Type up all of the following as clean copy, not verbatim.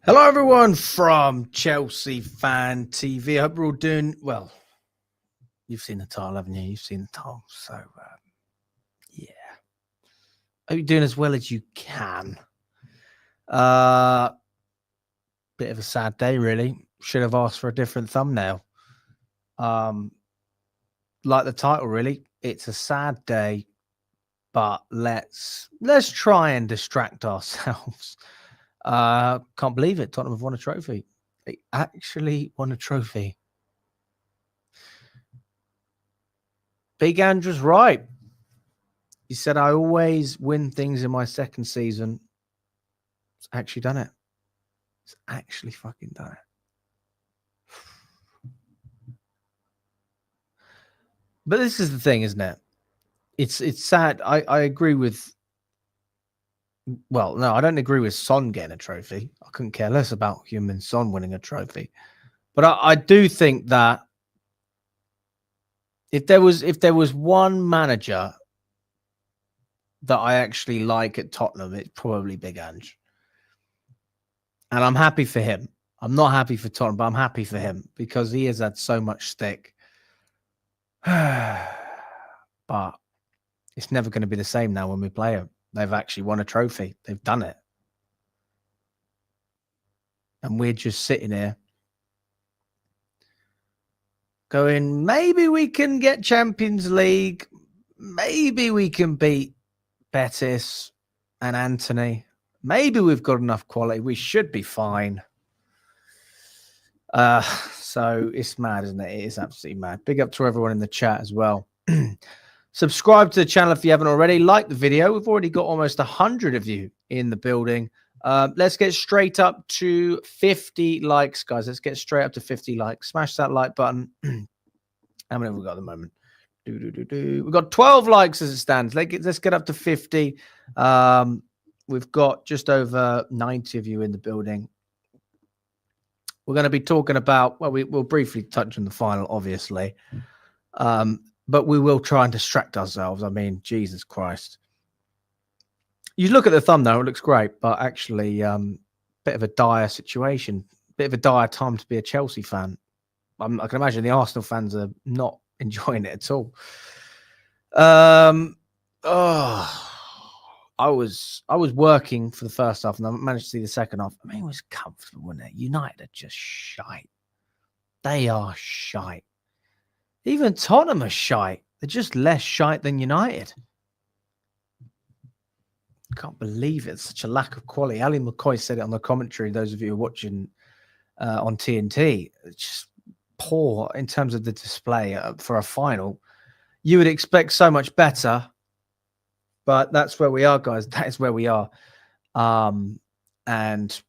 Hello, everyone from Chelsea Fan TV. I hope we're all doing well. You've seen the title, haven't you? You've seen the title. So, yeah. Hope you're doing as well as you can. Bit of a sad day, really. Should have asked for a different thumbnail. Like the title, really. It's a sad day, but let's try and distract ourselves. Can't believe it. Tottenham have won a trophy. They actually won a trophy. Big Andrew's right. He said, I always win things in my second season. It's actually done it. It's actually fucking done it. But this is the thing, isn't it? It's sad. I agree with... Well, no, I don't agree with Son getting a trophy. I couldn't care less about Heung-min Son winning a trophy. But I do think that if there was one manager that I actually like at Tottenham, it's probably Big Ange. And I'm happy for him. I'm not happy for Tottenham, but I'm happy for him because he has had so much stick. But it's never going to be the same now when we play him. They've actually won a trophy. They've done it. And we're just sitting here going, maybe we can get Champions League. Maybe we can beat Betis and Anthony. Maybe we've got enough quality. We should be fine. So it's mad, isn't it? It is absolutely mad. Big up to everyone in the chat as well. Subscribe to the channel if you haven't already. Like the video. We've already got almost 100 of you in the building. Let's get straight up to 50 likes, guys. Let's get straight up to 50 likes. Smash that like button. How many have we got at the moment? We've got 12 likes as it stands. Let's get up to 50. We've got just over 90 of you in the building. We're going to be talking about, well, we'll briefly touch on the final, obviously. But we will try and distract ourselves. I mean, Jesus Christ. You look at the thumbnail, it looks great, but actually, bit of a dire situation, bit of a dire time to be a Chelsea fan. I can imagine the Arsenal fans are not enjoying it at all. I was working for the first half, and I managed to see the second half. I mean, it was comfortable, wasn't it? United are just shite. They are shite. Even Tottenham are shite. They're just less shite than United. Can't believe it. Such a lack of quality. Ali McCoy said it on the commentary. Those of you who are watching on TNT, it's just poor in terms of the display for a final. You would expect so much better, but that's where we are, guys. That is where we are. And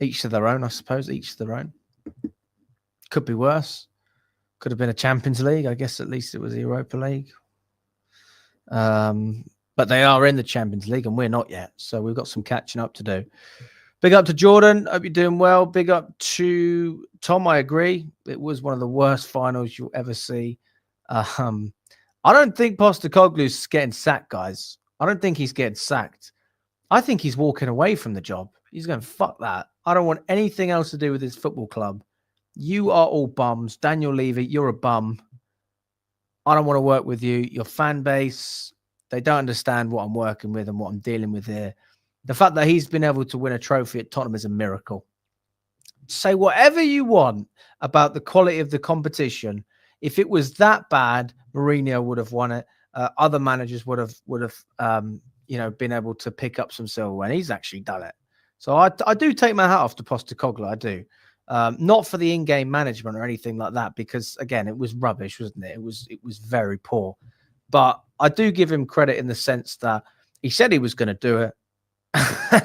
each to their own, I suppose. Each to their own. Could be worse. Could have been a Champions League. I guess at least it was the Europa League. But they are in the Champions League and we're not yet. So we've got some catching up to do. Big up to Jordan. Hope you're doing well. Big up to Tom. I agree. It was one of the worst finals you'll ever see. I don't think Postecoglou's getting sacked, guys. I don't think he's getting sacked. I think he's walking away from the job. He's going, fuck that. I don't want anything else to do with this football club. You are all bums. Daniel Levy, you're a bum. I don't want to work with you. Your fan base, they don't understand what I'm working with and what I'm dealing with here. The fact that he's been able to win a trophy at Tottenham is a miracle. Say whatever you want about the quality of the competition. If it was that bad, Mourinho would have won it. Other managers would have been able to pick up some silverware, and he's actually done it. So I do take my hat off to Postecoglou. I do. Not for the in-game management or anything like that, because again, it was rubbish, wasn't it? It was very poor. But I do give him credit in the sense that he said he was going to do it.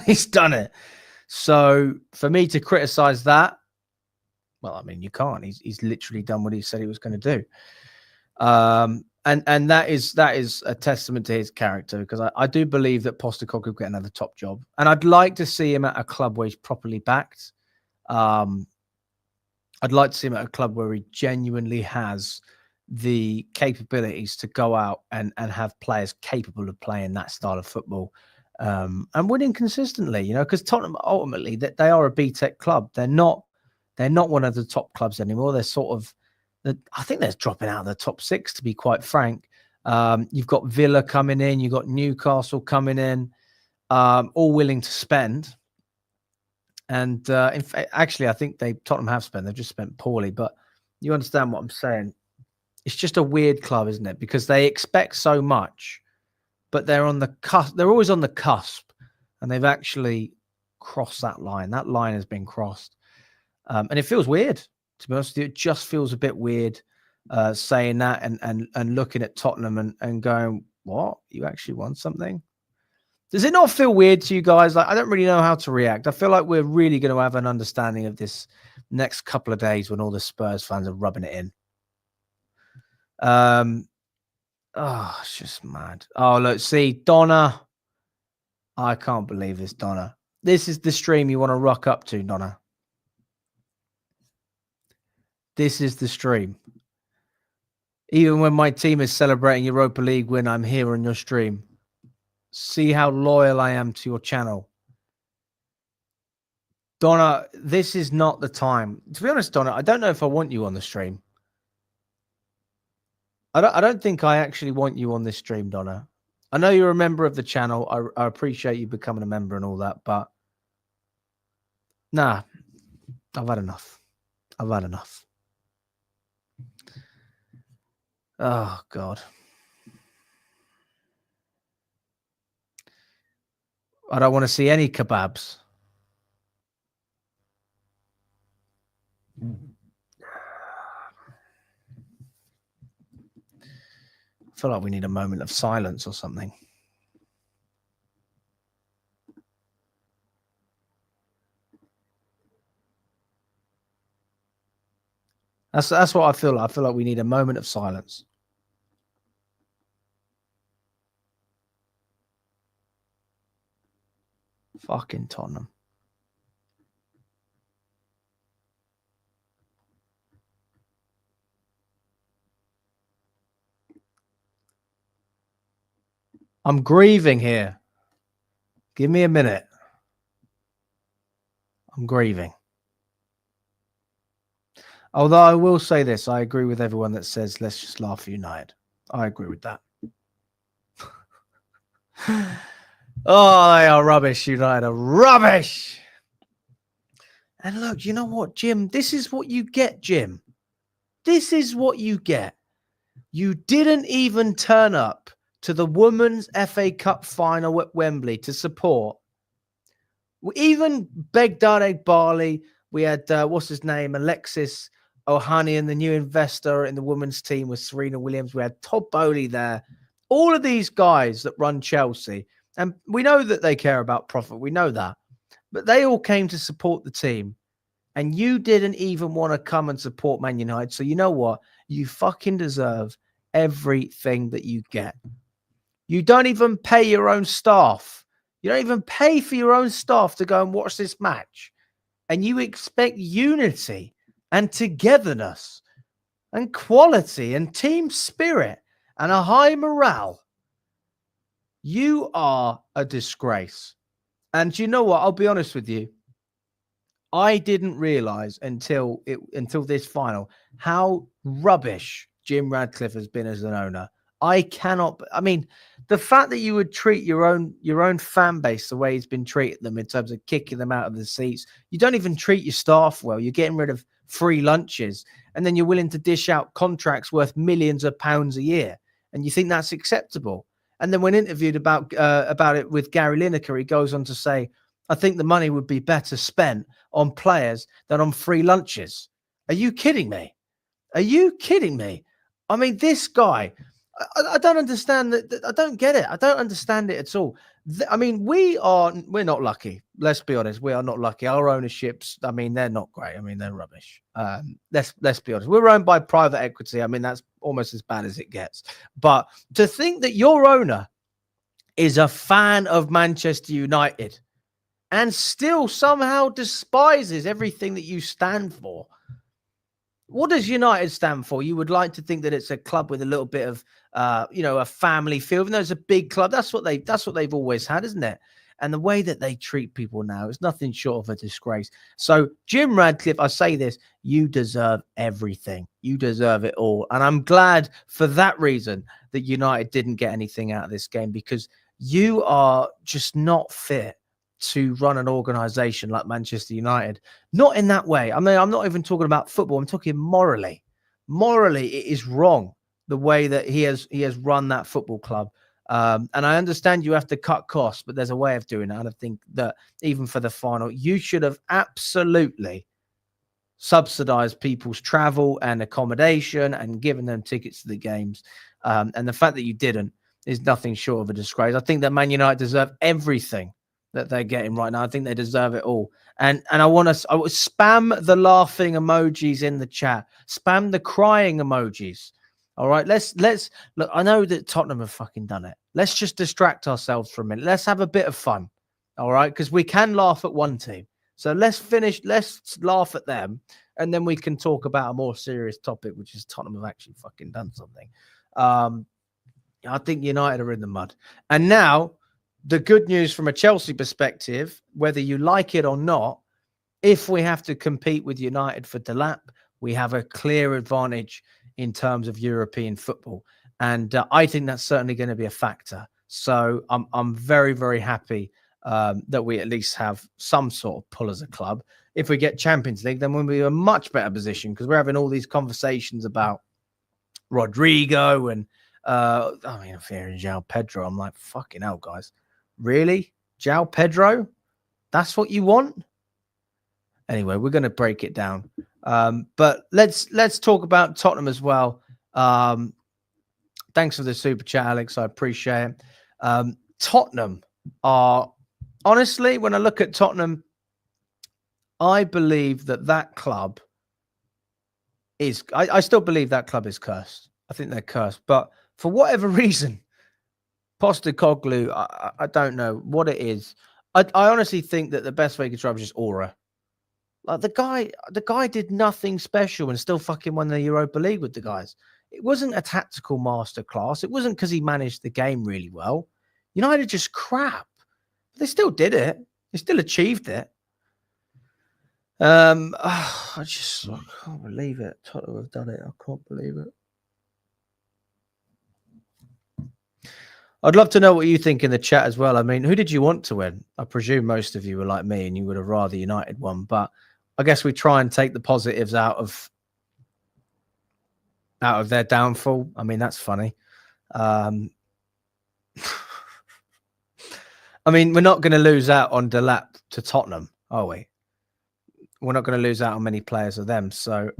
He's done it. So for me to criticize that, well, I mean, you can't. He's literally done what he said he was going to do. And that is a testament to his character, because I do believe that Postecoglou will get another top job. And I'd like to see him at a club where he's properly backed. I'd like to see him at a club where he genuinely has the capabilities to go out and have players capable of playing that style of football. and winning consistently, because Tottenham ultimately that they are a B-Tech club. They're not one of the top clubs anymore. They're sort of, I think they're dropping out of the top 6, to be quite frank. You've got Villa coming in, you've got Newcastle coming in, all willing to spend. And in fact, actually, I think Tottenham have spent. They've just spent poorly, but you understand what I'm saying. It's just a weird club, isn't it? Because they expect so much, but they're on the cusp. They're always on the cusp, and they've actually crossed that line. That line has been crossed, and it feels weird. To be honest with you, it just feels a bit weird saying that and looking at Tottenham and going, "What? You actually won something?" Does it not feel weird to you guys? Like, I don't really know how to react. I feel like we're really going to have an understanding of this next couple of days when all the Spurs fans are rubbing it in. It's just mad. Oh, look, see, Donna. I can't believe this, Donna. This is the stream you want to rock up to, Donna. This is the stream. Even when my team is celebrating Europa League win, I'm here on your stream. See how loyal I am to your channel. Donna, this is not the time. To be honest, Donna, I don't know if I want you on the stream. I don't think I actually want you on this stream, Donna. I know you're a member of the channel. I appreciate you becoming a member and all that, but nah, I've had enough. I've had enough. Oh, God. I don't want to see any kebabs. I feel like we need a moment of silence or something. That's what I feel like. I feel like we need a moment of silence. Fucking Tottenham. I'm grieving here. Give me a minute. I'm grieving. Although I will say this, I agree with everyone that says, let's just laugh at United. I agree with that. Oh, they are rubbish, United are rubbish. And look, you know what, Jim? This is what you get, Jim. This is what you get. You didn't even turn up to the Women's FA Cup final at Wembley to support. We even Begdad Barley. We had, what's his name? Alexis Ohanian, the new investor in the women's team with Serena Williams. We had Todd Bowley there. All of these guys that run Chelsea. And we know that they care about profit. We know that. But they all came to support the team. And you didn't even want to come and support Man United. So you know what? You fucking deserve everything that you get. You don't even pay your own staff. You don't even pay for your own staff to go and watch this match. And you expect unity and togetherness and quality and team spirit and a high morale. You are a disgrace. And you know what? I'll be honest with you. I didn't realize until this final how rubbish Jim Radcliffe has been as an owner. I mean, the fact that you would treat your own fan base the way he's been treating them in terms of kicking them out of the seats. You don't even treat your staff well. You're getting rid of free lunches, and then you're willing to dish out contracts worth millions of pounds a year, and you think that's acceptable. And then when interviewed about it with Gary Lineker, he goes on to say, I think the money would be better spent on players than on free lunches. Are you kidding me? Are you kidding me? I mean, this guy, I don't understand that. I don't get it. I don't understand it at all. I mean, we're not lucky. Let's be honest. We are not lucky. Our ownerships, I mean, they're not great. I mean, they're rubbish. Let's be honest. We're owned by private equity. I mean, that's almost as bad as it gets. But to think that your owner is a fan of Manchester United and still somehow despises everything that you stand for. What does United stand for? You would like to think that it's a club with a little bit of, a family feel. Even though it's a big club, that's what they've always had, isn't it? And the way that they treat people now is nothing short of a disgrace. So, Jim Radcliffe, I say this, you deserve everything. You deserve it all. And I'm glad for that reason that United didn't get anything out of this game, because you are just not fit to run an organization like Manchester United. Not in that way. I mean, I'm not even talking about football. I'm talking morally. Morally, it is wrong the way that he has run that football club. And I understand you have to cut costs, but there's a way of doing it. And I think that even for the final, you should have absolutely subsidized people's travel and accommodation and given them tickets to the games. And the fact that you didn't is nothing short of a disgrace. I think that Man United deserve everything that they're getting right now. I think they deserve it all. And I will spam the laughing emojis in the chat. Spam the crying emojis. All right, let's look. I know that Tottenham have fucking done it. Let's just distract ourselves for a minute. Let's have a bit of fun. All right, because we can laugh at one team. So let's laugh at them, and then we can talk about a more serious topic, which is Tottenham have actually fucking done something. I think United are in the mud. And now, the good news from a Chelsea perspective, whether you like it or not, if we have to compete with United for Delap, we have a clear advantage in terms of European football. And I think that's certainly going to be a factor. So I'm very, very happy that we at least have some sort of pull as a club. If we get Champions League, then we'll be in a much better position, because we're having all these conversations about Rodrigo and fearing João Pedro. I'm like, fucking hell, guys. Really? João Pedro? That's what you want? Anyway, we're going to break it down. But let's talk about Tottenham as well. Thanks for the super chat, Alex. I appreciate it. Tottenham are, honestly, when I look at Tottenham, I believe that club is, I still believe that club is cursed. I think they're cursed. But for whatever reason, Postecoglou, I don't know what it is. I honestly think that the best way to describe it is just aura. Like the guy did nothing special and still fucking won the Europa League with the guys. It wasn't a tactical masterclass. It wasn't because he managed the game really well. United just crap. But they still did it. They still achieved it. I can't believe it. Tottenham have done it. I can't believe it. I'd love to know what you think in the chat as well. I mean, who did you want to win? I presume most of you were like me and you would have rather United won, but I guess we try and take the positives out of their downfall. I mean, that's funny. I mean, we're not going to lose out on Delap to Tottenham, are we? We're not going to lose out on many players of them. So,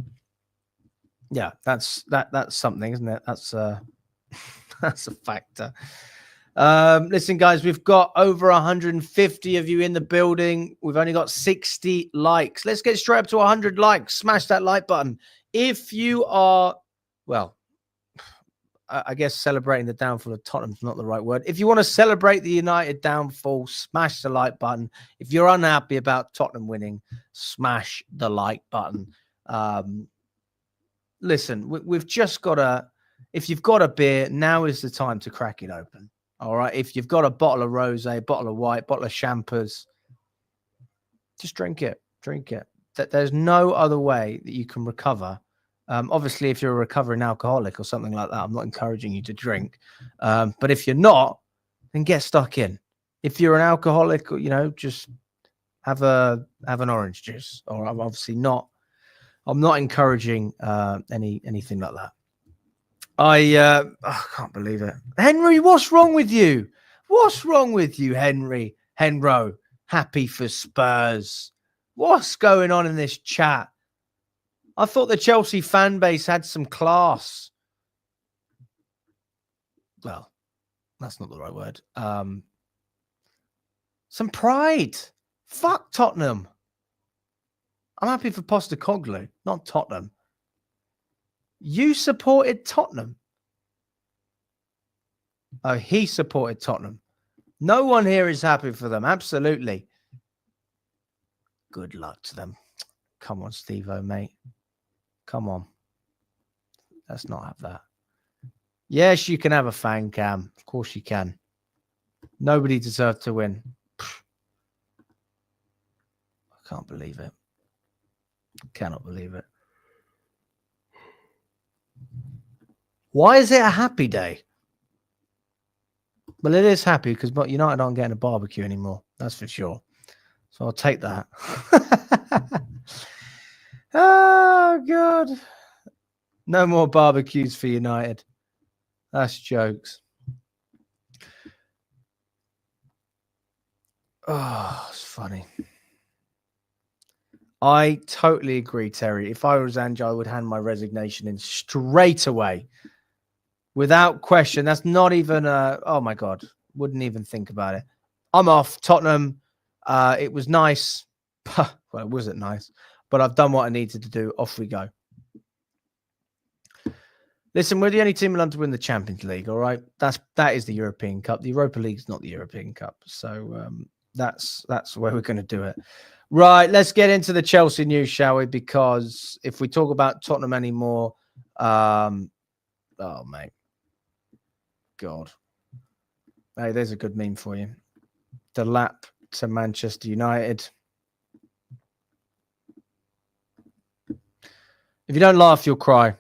yeah, that's something, isn't it? That's that's a factor. Listen, guys, we've got over 150 of you in the building. We've only got 60 likes. Let's get straight up to 100 likes. Smash that like button. If you are, well, I guess celebrating the downfall of Tottenham is not the right word. If you want to celebrate the United downfall, smash the like button. If you're unhappy about Tottenham winning, smash the like button. Listen, we've just got to, if you've got a beer, now is the time to crack it open. All right. If you've got a bottle of rosé, bottle of white, bottle of champers, just drink it. Drink it. There's no other way that you can recover. Obviously, if you're a recovering alcoholic or something like that, I'm not encouraging you to drink. But if you're not, then get stuck in. If you're an alcoholic, just have an orange juice. Or I'm obviously not. I'm not encouraging anything like that. I can't believe it. Henry, what's wrong with you? What's wrong with you, Henry? Henro, happy for Spurs. What's going on in this chat? I thought the Chelsea fan base had some class. Well, that's not the right word. Some pride. Fuck Tottenham. I'm happy for Postecoglou, not Tottenham. You supported Tottenham. Oh, he supported Tottenham. No one here is happy for them. Absolutely. Good luck to them. Come on, Steve-O, mate. Come on. Let's not have that. Yes, you can have a fan cam. Of course you can. Nobody deserved to win. I can't believe it. Cannot believe it. Why is it a happy day? Well, it is happy because United aren't getting a barbecue anymore. That's for sure. So I'll take that. Oh, God. No more barbecues for United. That's jokes. Oh, it's funny. I totally agree, Terry. If I was Ange, I would hand my resignation in straight away. Without question. That's not even oh my God. Wouldn't even think about it. I'm off. Tottenham. It was nice. Well, it wasn't nice. But I've done what I needed to do. Off we go. Listen, we're the only team in London to win the Champions League, all right? That is the European Cup. The Europa League's not the European Cup. So that's where we're going to do it. Right, let's get into the Chelsea news, shall we? Because if we talk about Tottenham anymore, oh, mate. God. Hey, there's a good meme for you. The lap to Manchester United. If you don't laugh, you'll cry.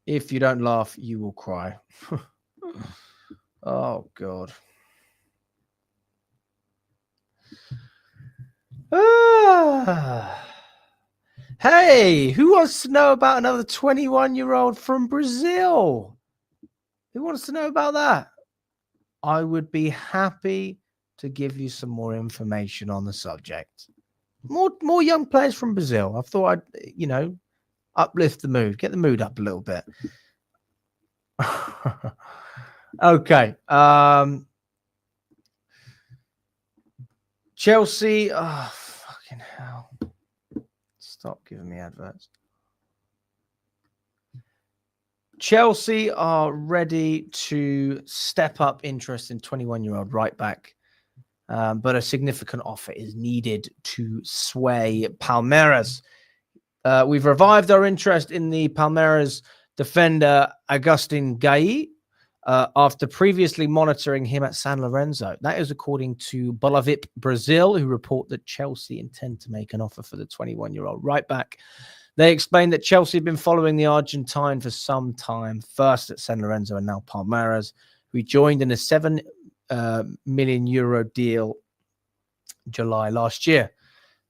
If you don't laugh, you will cry. Oh, God. Hey, who wants to know about another 21-year-old from Brazil? Who wants to know about that? I would be happy to give you some more information on the subject. More young players from Brazil. I thought I'd, uplift the mood, get the mood up a little bit. Okay. Chelsea. Oh, fucking hell. Stop giving me adverts. Chelsea are ready to step up interest in 21-year-old right back. But a significant offer is needed to sway Palmeiras. We've revived our interest in the Palmeiras defender Agustin Gai after previously monitoring him at San Lorenzo. That is according to Bolavip Brazil, who report that Chelsea intend to make an offer for the 21-year-old right back. They explained that Chelsea have been following the Argentine for some time, first at San Lorenzo and now Palmeiras, who joined in a €7 million deal July last year.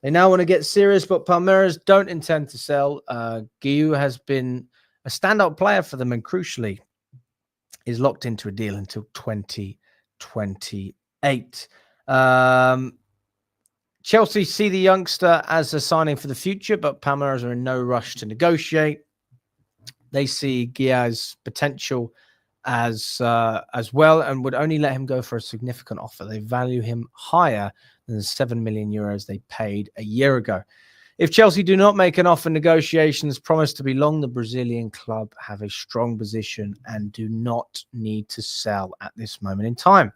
They now want to get serious, but Palmeiras don't intend to sell. Guiu has been a standout player for them and crucially is locked into a deal until 2028. Chelsea see the youngster as a signing for the future, but Palmeiras are in no rush to negotiate. They see Guiu's potential as well and would only let him go for a significant offer. They value him higher than the €7 million they paid a year ago. If Chelsea do not make an offer, negotiations promise to be long. The Brazilian club have a strong position and do not need to sell at this moment in time.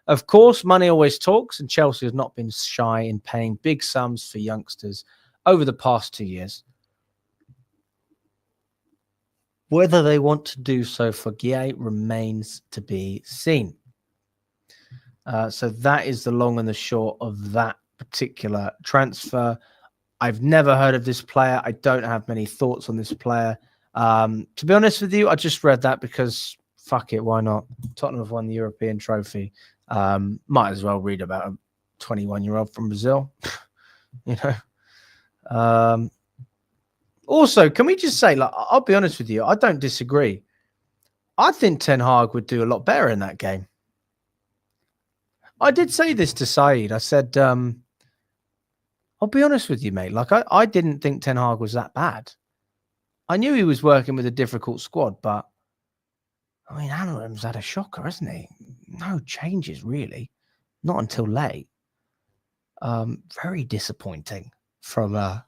Of course, money always talks, and Chelsea has not been shy in paying big sums for youngsters over the past 2 years. Whether they want to do so for Gueye remains to be seen. So that is the long and the short of that particular transfer. I've never heard of this player. I don't have many thoughts on this player. To be honest with you, I just read that because fuck it, why not? Tottenham have won the European trophy. Might as well read about a 21-year-old from Brazil. Also, can we just say, I'll be honest with you, I don't disagree. I think Ten Hag would do a lot better in that game. I did say this to Saeed. I said, I'll be honest with you, mate. I didn't think Ten Hag was that bad. I knew he was working with a difficult squad, but I mean, Amorim's had a shocker, hasn't he? No changes, really. Not until late. Very disappointing from a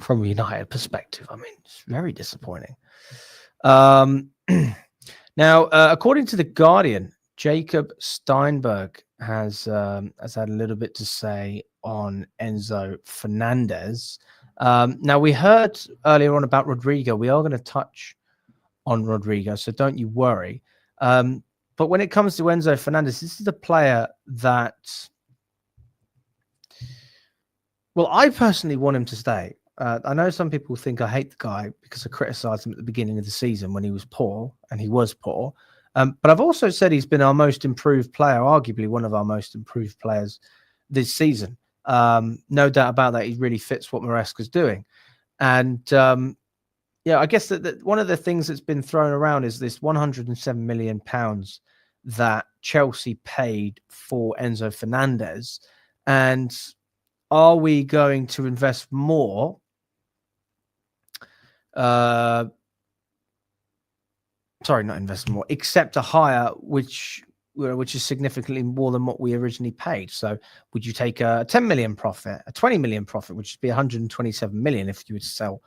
United perspective. I mean, it's very disappointing. Now, according to The Guardian, Jacob Steinberg has had a little bit to say on Enzo Fernandez. Now, we heard earlier on about Rodrigo. We are going to touch on Rodrigo, so don't you worry. But when it comes to Enzo Fernandez, this is a player that, well, I personally want him to stay. I know some people think I hate the guy because I criticized him at the beginning of the season when he was poor, and he was poor. But I've also said he's been our most improved player, arguably one of our most improved players this season. No doubt about that. He really fits what Maresca's doing. And yeah, I guess that one of the things that's been thrown around is this £107 million that Chelsea paid for Enzo Fernandez. And are we going to invest more? Sorry, not invest more, except a hire which is significantly more than what we originally paid. So would you take a 10 million profit, a 20 million profit, which would be 127 million if you would sell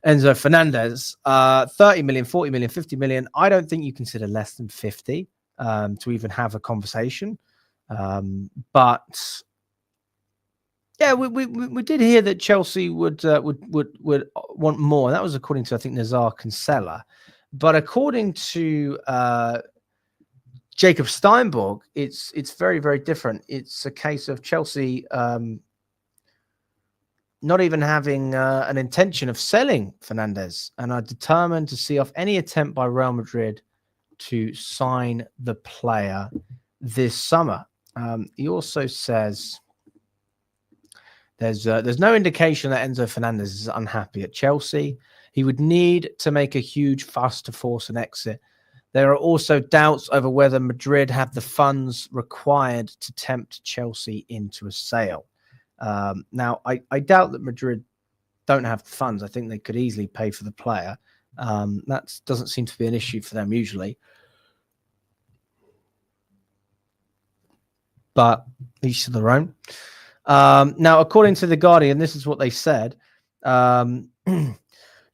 Enzo Fernandez, 30 million, 40 million, 50 million? I don't think you consider less than 50 to even have a conversation. But yeah, we did hear that Chelsea would want more. That was according to, I think, Nazar Kinsella. But according to Jacob Steinborg, it's very, very different. It's a case of Chelsea not even having an intention of selling Fernandez, and are determined to see off any attempt by Real Madrid to sign the player this summer. He also says there's no indication that Enzo Fernandez is unhappy at Chelsea. He would need to make a huge fuss to force an exit. There are also doubts over whether Madrid have the funds required to tempt Chelsea into a sale. Now, I doubt that Madrid don't have the funds. I think they could easily pay for the player. That doesn't seem to be an issue for them usually. But each to their own. Now, according to The Guardian, this is what they said.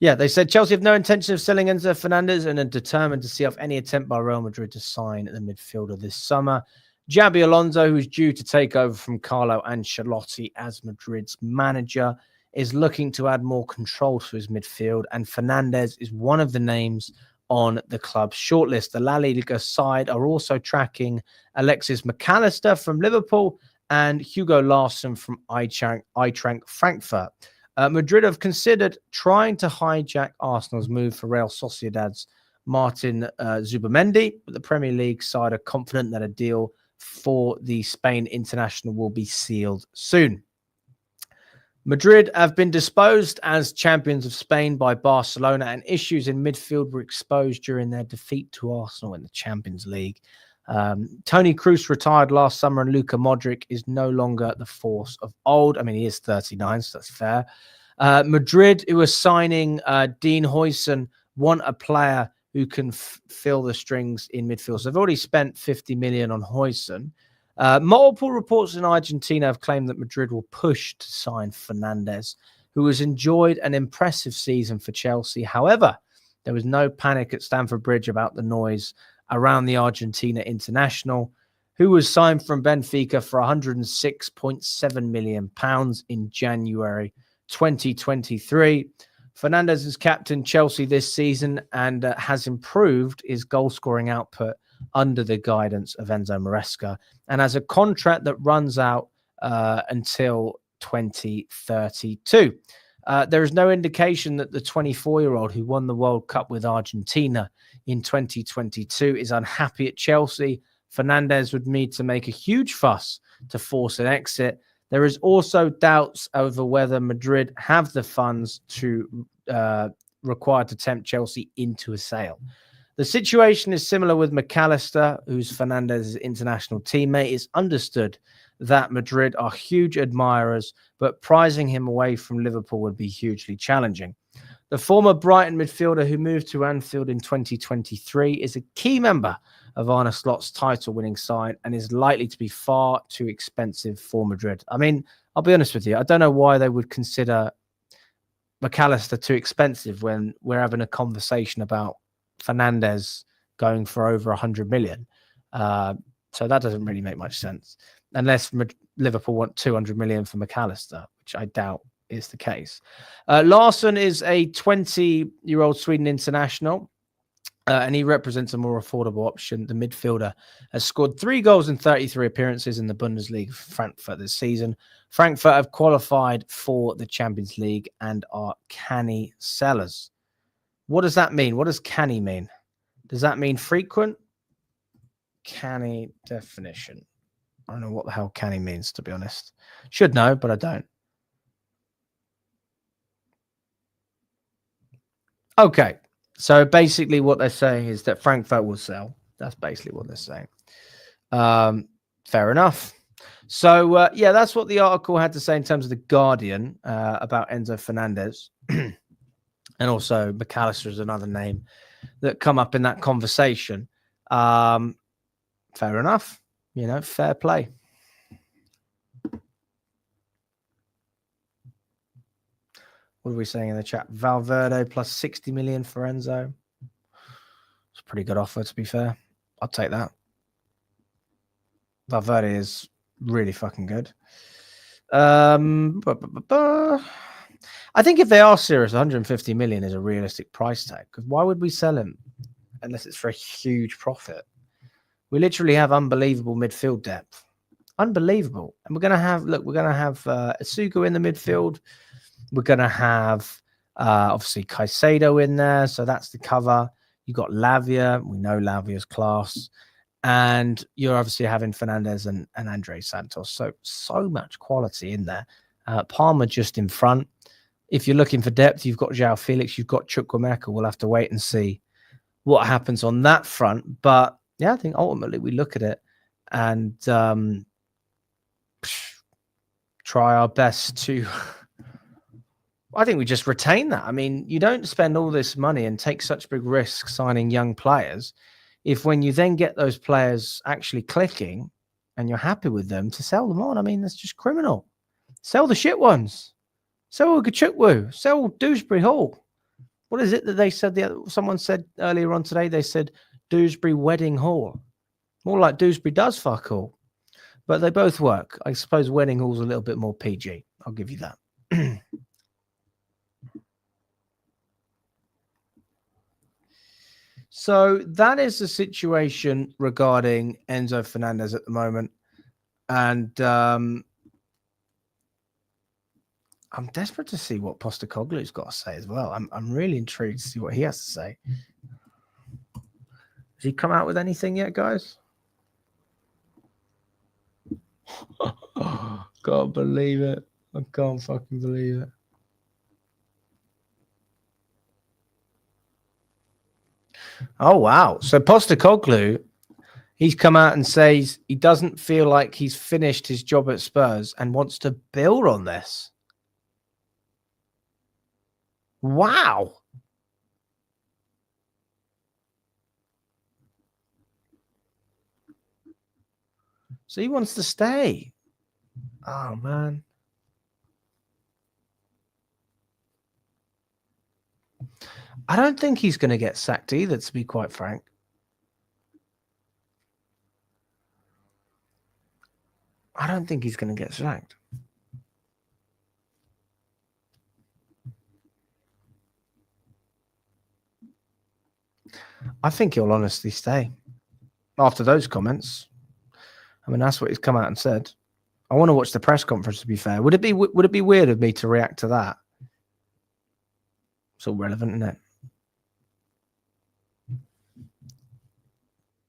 Yeah, they said Chelsea have no intention of selling Enzo Fernandez and are determined to see off any attempt by Real Madrid to sign the midfielder this summer. Xabi Alonso, who's due to take over from Carlo Ancelotti as Madrid's manager, is looking to add more control to his midfield, and Fernandez is one of the names on the club's shortlist. The La Liga side are also tracking Alexis McAllister from Liverpool and Hugo Larsson from Eintracht Frankfurt. Madrid have considered trying to hijack Arsenal's move for Real Sociedad's Martin Zubamendi, but the Premier League side are confident that a deal for the Spain international will be sealed soon. Madrid have been disposed as champions of Spain by Barcelona, and issues in midfield were exposed during their defeat to Arsenal in the Champions League. Toni Kroos retired last summer, and Luka Modric is no longer the force of old. I mean, he is 39, so that's fair. Madrid, who are signing Dean Huijsen, want a player who can fill the strings in midfield. So they've already spent 50 million on Huijsen. Multiple reports in Argentina have claimed that Madrid will push to sign Fernandez, who has enjoyed an impressive season for Chelsea. However, there was no panic at Stamford Bridge about the noise around the Argentina international, who was signed from Benfica for £106.7 million in January 2023. Fernandez has captained Chelsea this season and has improved his goal-scoring output under the guidance of Enzo Maresca, and has a contract that runs out until 2032. There is no indication that the 24-year-old who won the World Cup with Argentina in 2022 is unhappy at Chelsea. Fernandez would need to make a huge fuss to force an exit. There is also doubts over whether Madrid have the funds to required to tempt Chelsea into a sale. The situation is similar with McAllister, who's Fernandez's international teammate. It's understood that Madrid are huge admirers, but prizing him away from Liverpool would be hugely challenging. The former Brighton midfielder who moved to Anfield in 2023 is a key member of Arne Slot's title-winning side and is likely to be far too expensive for Madrid. I mean, I'll be honest with you, I don't know why they would consider McAllister too expensive when we're having a conversation about Fernandez going for over 100 million. So that doesn't really make much sense, unless Liverpool want 200 million for McAllister, which I doubt is the case. Larsson is a 20-year-old Sweden international, and he represents a more affordable option. The midfielder has scored 3 goals in 33 appearances in the Bundesliga for Frankfurt this season. Frankfurt have qualified for the Champions League and are canny sellers. What does that mean? What does canny mean? Does that mean frequent? Canny definition. I don't know what the hell canny means, to be honest. Should know, but I don't. Okay. So basically what they're saying is that Frankfurt will sell. That's basically what they're saying. Fair enough. So, yeah, that's what the article had to say in terms of The Guardian about Enzo Fernandez. And also McAllister is another name that come up in that conversation. Fair enough. You know, fair play. What are we saying in the chat? Valverde plus 60 million for Enzo. It's a pretty good offer, to be fair. I'll take that. Valverde is really fucking good. I think if they are serious, 150 million is a realistic price tag. Because why would we sell him unless it's for a huge profit? We literally have unbelievable midfield depth. Unbelievable. And we're going to have, look, we're going to have Asugu in the midfield. We're going to have, obviously, Caicedo in there. So that's the cover. You got Lavia. We know Lavia's class. And you're obviously having Fernandez and Andre Santos. So much quality in there. Palmer just in front. If you're looking for depth, you've got João Felix. You've got Chukwuemeka. We'll have to wait and see what happens on that front. But, yeah, I think ultimately we look at it and try our best to... I think we just retain that. I mean, you don't spend all this money and take such big risks signing young players if when you then get those players actually clicking and you're happy with them to sell them on. I mean, that's just criminal. Sell the shit ones. Sell Ugachukwu. Sell Dewsbury Hall. What is it that they said? Someone said earlier on today, they said Dewsbury Wedding Hall. More like Dewsbury does fuck all. But they both work. I suppose Wedding Hall's a little bit more PG. I'll give you that. So that is the situation regarding Enzo Fernandez at the moment. And I'm desperate to see what Postecoglou's got to say as well. I'm really intrigued to see what he has to say. Has he come out with anything yet, guys? Can't believe it. I can't fucking believe it. Oh, wow. So Postecoglou, he's come out and says he doesn't feel like he's finished his job at Spurs and wants to build on this. Wow. So he wants to stay. Oh, man. I don't think he's going to get sacked either, to be quite frank. I don't think he's going to get sacked. I think he'll honestly stay after those comments. I mean, that's what he's come out and said. I want to watch the press conference, to be fair. Would it be weird of me to react to that? It's all relevant, isn't it?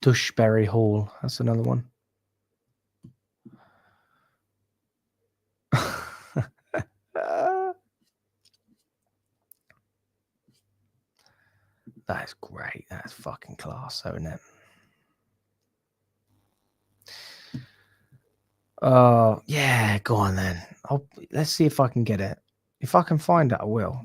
Dewsbury Hall. That's another one. That is great. That's fucking class, though, isn't it? Oh, yeah, go on then. Let's see if I can get it. If I can find it, I will.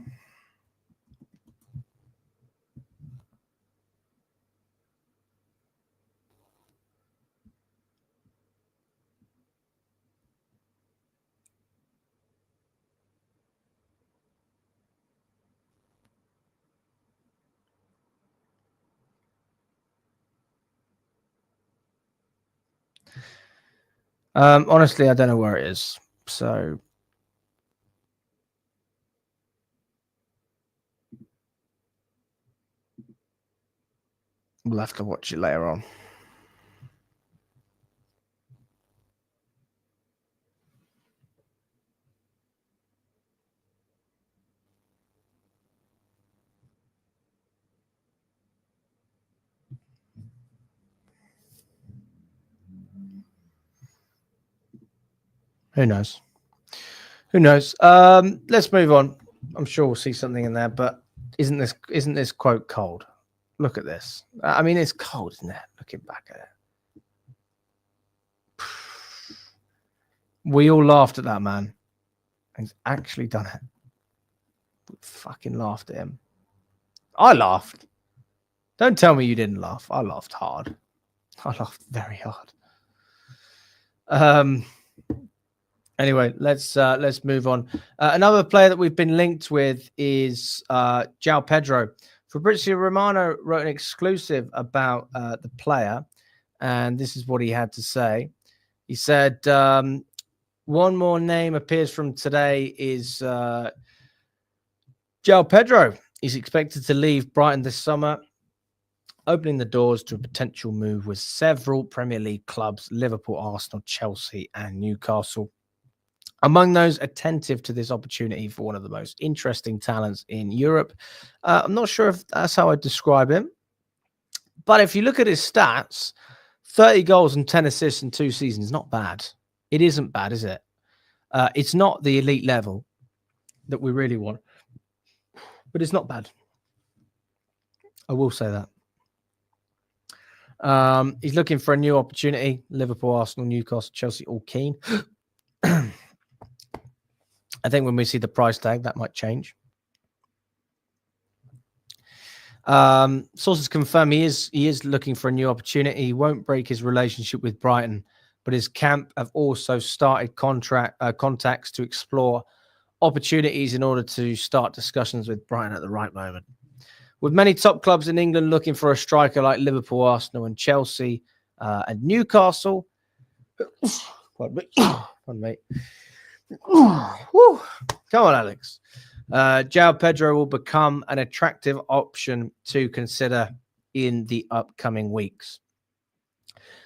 Honestly, I don't know where it is. So We'll have to watch it later on. Who knows? Who knows? Let's move on. I'm sure we'll see something in there, but isn't this quote cold? Look at this. I mean, it's cold, isn't it? Looking back at it. We all laughed at that man. He's actually done it. We fucking laughed at him. I laughed. Don't tell me you didn't laugh. I laughed hard. I laughed very hard. Anyway, let's move on. Another player that we've been linked with is João Pedro. Fabrizio Romano wrote an exclusive about the player, and this is what he had to say. He said, one more name appears from today is João Pedro. He's expected to leave Brighton this summer, opening the doors to a potential move with several Premier League clubs, Liverpool, Arsenal, Chelsea, and Newcastle. Among those attentive to this opportunity for one of the most interesting talents in Europe. I'm not sure if that's how I'd describe him. But if you look at his stats, 30 goals and 10 assists in 2 seasons, not bad. It isn't bad, is it? It's not the elite level that we really want. But it's not bad. I will say that. He's looking for a new opportunity. Liverpool, Arsenal, Newcastle, Chelsea, all keen. I think when we see the price tag, that might change. Sources confirm he is looking for a new opportunity. He won't break his relationship with Brighton, but his camp have also started contacts to explore opportunities in order to start discussions with Brighton at the right moment. With many top clubs in England looking for a striker like Liverpool, Arsenal, and Chelsea, and Newcastle. Pardon me. Come on, Alex. João Pedro will become an attractive option to consider in the upcoming weeks.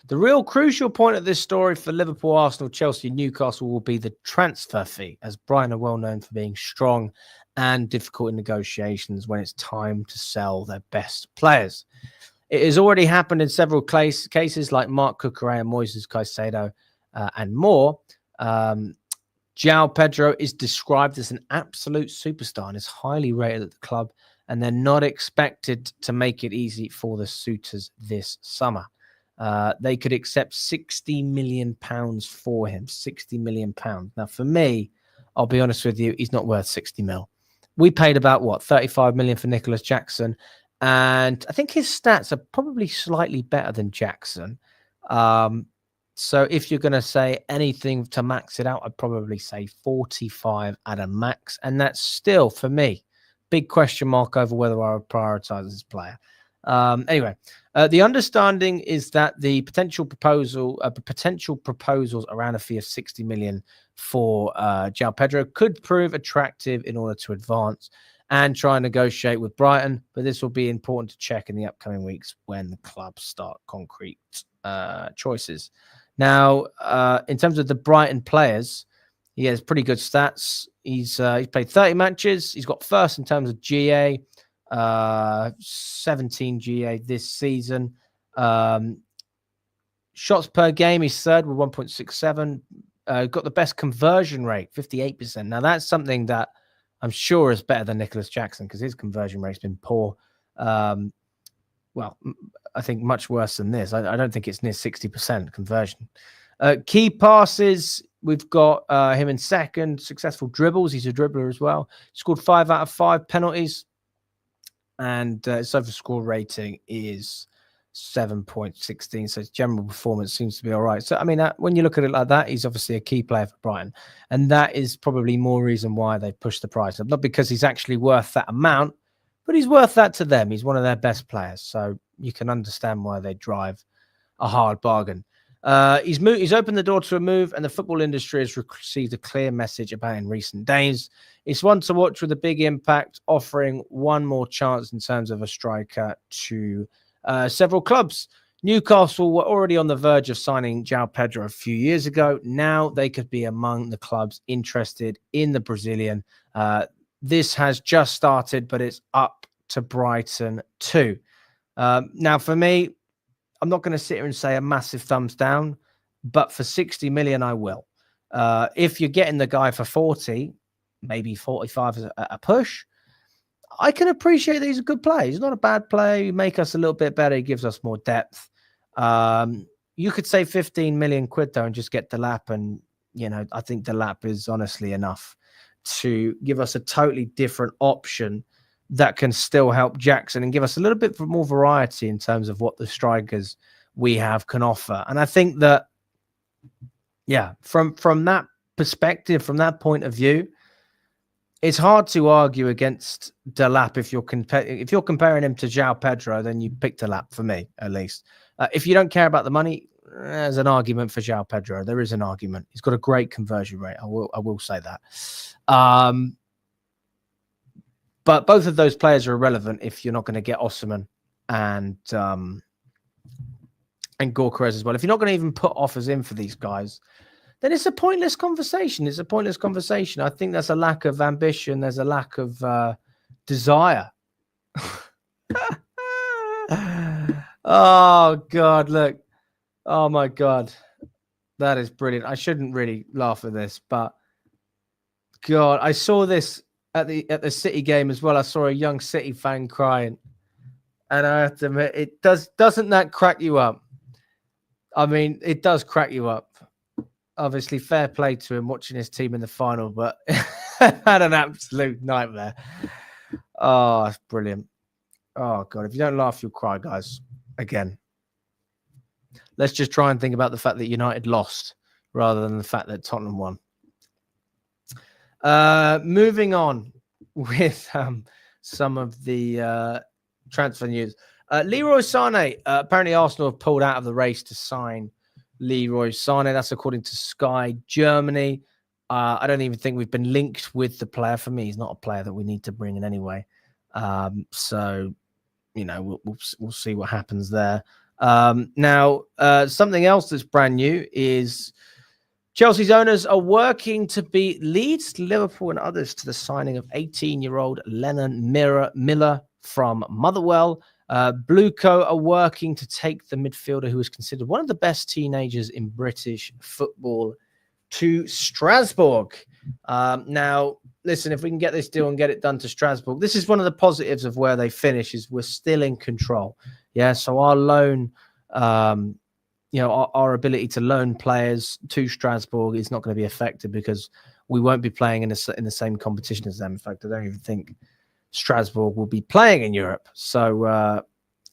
The real crucial point of this story for Liverpool, Arsenal, Chelsea, and Newcastle will be the transfer fee, as Brighton are well known for being strong and difficult in negotiations when it's time to sell their best players. It has already happened in several cases like Marc Cucurella, Moises Caicedo, and more. João Pedro is described as an absolute superstar and is highly rated at the club, and they're not expected to make it easy for the suitors this summer. They could accept £60 million for him. £60 million. Now, for me, I'll be honest with you, he's not worth 60 mil. We paid about, 35 million for Nicholas Jackson, and I think his stats are probably slightly better than Jackson. So if you're going to say anything to max it out, I'd probably say 45 at a max. And that's still, for me, big question mark over whether I would prioritize this player. Anyway, the understanding is that the potential proposals around a fee of 60 million for João Pedro could prove attractive in order to advance and try and negotiate with Brighton. But this will be important to check in the upcoming weeks when the clubs start concrete choices. Now, in terms of the Brighton players, he has pretty good stats. He's played 30 matches. He's got first in terms of GA, 17 GA this season. Shots per game, he's third with 1.67. Got the best conversion rate, 58%. Now, that's something that I'm sure is better than Nicholas Jackson because his conversion rate's been poor. Well, I think much worse than this. I don't think it's near 60% conversion. Key passes, we've got him in second. Successful dribbles, he's a dribbler as well. Scored 5 out of 5 penalties. And his overall score rating is 7.16. So his general performance seems to be all right. So, I mean, when you look at it like that, he's obviously a key player for Brighton. And that is probably more reason why they pushed the price up. Not because he's actually worth that amount, but he's worth that to them. He's one of their best players. So you can understand why they drive a hard bargain. He's opened the door to a move, and the football industry has received a clear message about in recent days. It's one to watch with a big impact, offering one more chance in terms of a striker to several clubs. Newcastle were already on the verge of signing João Pedro a few years ago. Now they could be among the clubs interested in the Brazilian. This has just started, but it's up to Brighton too. Now, for me, I'm not going to sit here and say a massive thumbs down, but for 60 million, I will. If you're getting the guy for 40, maybe 45 as a push, I can appreciate that he's a good player. He's not a bad player. He make us a little bit better. He gives us more depth. You could say 15 million quid though and just get the lap, and I think the lap is honestly enough to give us a totally different option that can still help Jackson and give us a little bit more variety in terms of what the strikers we have can offer. And I think that, from that perspective, from that point of view, it's hard to argue against Delap if you're comparing him to João Pedro. Then you pick Delap, for me at least. If you don't care about the money, there's an argument for João Pedro. There is an argument. He's got a great conversion rate. I will say that. But both of those players are irrelevant if you're not going to get Osman and Gorkarez as well. If you're not going to even put offers in for these guys, then it's a pointless conversation. It's a pointless conversation. I think there's a lack of ambition. There's a lack of desire. Oh, God, look. Oh, my God. That is brilliant. I shouldn't really laugh at this, but God, I saw this at the City game as well. I saw a young City fan crying. And I have to admit, doesn't that crack you up? I mean, it does crack you up. Obviously, fair play to him watching his team in the final, but had an absolute nightmare. Oh, it's brilliant. Oh, God. If you don't laugh, you'll cry, guys. Again. Let's just try and think about the fact that United lost rather than the fact that Tottenham won. Moving on with some of the transfer news. Leroy Sané. Apparently, Arsenal have pulled out of the race to sign Leroy Sané. That's according to Sky Germany. I don't even think we've been linked with the player. For me, he's not a player that we need to bring in anyway. So, we'll see what happens there. Now, something else that's brand new is Chelsea's owners are working to beat Leeds, Liverpool, and others to the signing of 18-year-old Lennon Miller from Motherwell. Blueco are working to take the midfielder who is considered one of the best teenagers in British football to Strasbourg. Now, listen, if we can get this deal and get it done to Strasbourg, this is one of the positives of where they finish is we're still in control. Yeah, so our loan, our ability to loan players to Strasbourg is not going to be affected because we won't be playing in the same competition as them. In fact, I don't even think Strasbourg will be playing in Europe. So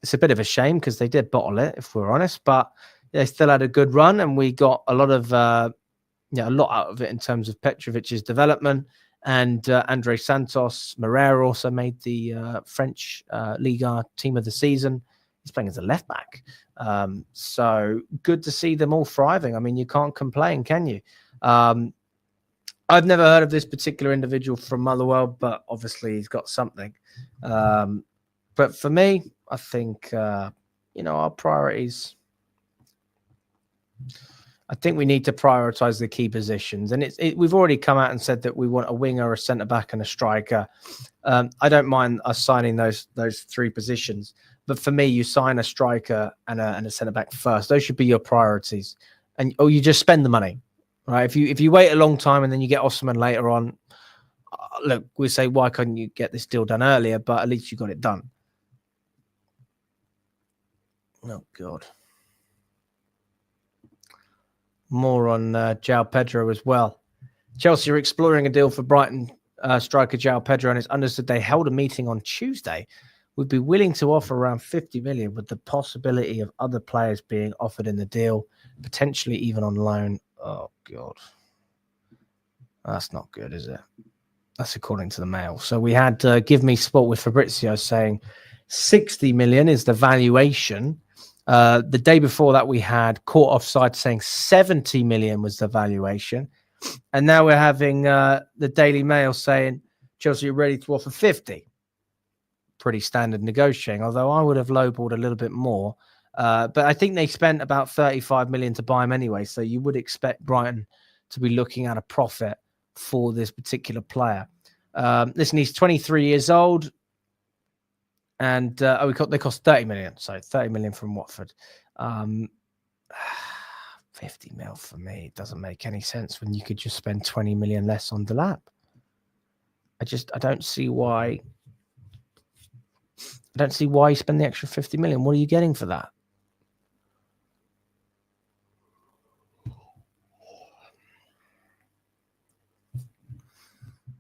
it's a bit of a shame because they did bottle it, if we're honest. But they still had a good run, and we got a lot out of it in terms of Petrovic's development. And Andre Santos Moreira also made the French Liga team of the season. He's playing as a left back. So good to see them all thriving. I mean, you can't complain, can you? I've never heard of this particular individual from Motherwell, but obviously he's got something. But for me, I think, our priorities, I think we need to prioritize the key positions. And we've already come out and said that we want a winger, a centre-back and a striker. I don't mind us signing those three positions. But for me, you sign a striker and a centre-back first. Those should be your priorities. Or you just spend the money, right? If you wait a long time and then you get Osman later on, look, we say, why couldn't you get this deal done earlier? But at least you got it done. Oh, God. More on João Pedro as well. Chelsea are exploring a deal for Brighton striker João Pedro, and it's understood they held a meeting on Tuesday. Would be willing to offer around 50 million with the possibility of other players being offered in the deal, potentially even on loan. Oh, God. That's not good, is it? That's according to the Mail. So we had Give Me Sport with Fabrizio saying 60 million is the valuation. The day before that, we had Caught Offside saying 70 million was the valuation. And now we're having the Daily Mail saying Chelsea are ready to offer 50. pretty standard negotiating, although I would have lowballed a little bit more. But I think they spent about 35 million to buy him anyway. So you would expect Brighton to be looking at a profit for this particular player. Listen, he's 23 years old. And they cost 30 million. So 30 million from Watford. 50 mil for me. It doesn't make any sense when you could just spend 20 million less on Delap. I don't see why. I don't see why you spend the extra 50 million. What are you getting for that?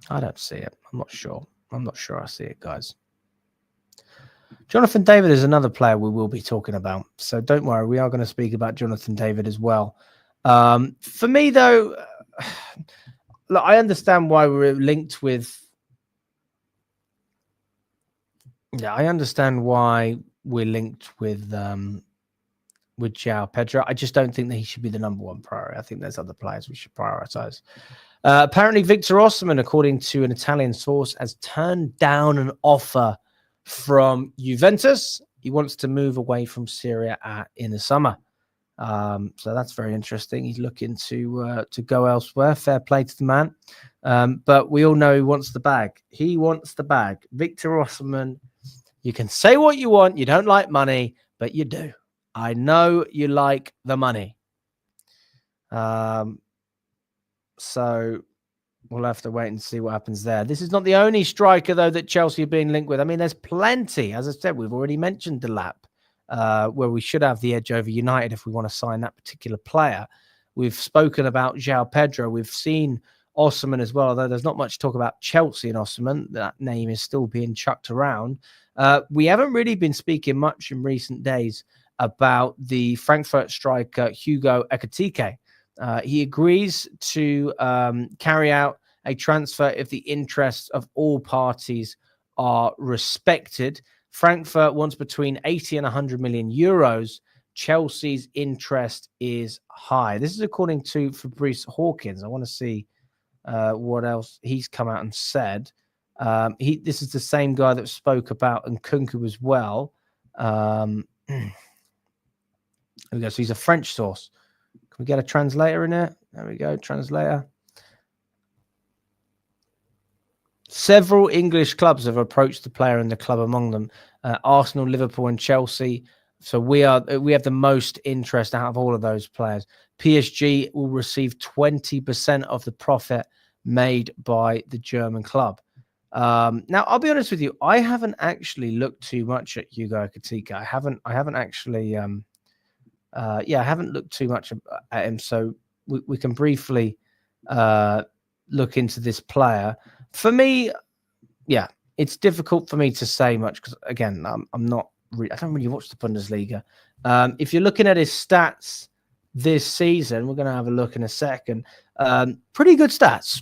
I don't see it. I'm not sure. I'm not sure I see it, guys. Jonathan David is another player we will be talking about. So don't worry. We are going to speak about Jonathan David as well. For me, though, look, I understand why we're linked with... Yeah, I understand why we're linked with João Pedro. I just don't think that he should be the number one priority. I think there's other players we should prioritize. Apparently, Victor Osman, according to an Italian source, has turned down an offer from Juventus. He wants to move away from Serie A in the summer. So that's very interesting. He's looking to go elsewhere. Fair play to the man. But we all know he wants the bag. He wants the bag. Victor Osman. You can say what you want. You don't like money, but you do. I know you like the money. So we'll have to wait and see what happens there. This is not the only striker, though, that Chelsea are being linked with. I mean, there's plenty. As I said, we've already mentioned Delap, where we should have the edge over United if we want to sign that particular player. We've spoken about João Pedro. We've seen Osman as well, although there's not much talk about Chelsea and Osman. That name is still being chucked around. We haven't really been speaking much in recent days about the Frankfurt striker Hugo Ekitike. He agrees to carry out a transfer if the interests of all parties are respected. Frankfurt wants between 80 and 100 million euros. Chelsea's interest is high. This is according to Fabrice Hawkins. I want to see what else he's come out and said. This is the same guy that spoke about Nkunku as well. There we go. So he's a French source. Can we get a translator in there? There we go, translator. Several English clubs have approached the player and the club among them. Arsenal, Liverpool, and Chelsea. So we have the most interest out of all of those players. PSG will receive 20% of the profit made by the German club. Now, I'll be honest with you. I haven't actually looked too much at Hugo Ekitike. I haven't actually. I haven't looked too much at him. So we can briefly look into this player. For me, yeah, it's difficult for me to say much because, again, I don't really watch the Bundesliga. If you're looking at his stats this season, we're going to have a look in a second. Pretty good stats.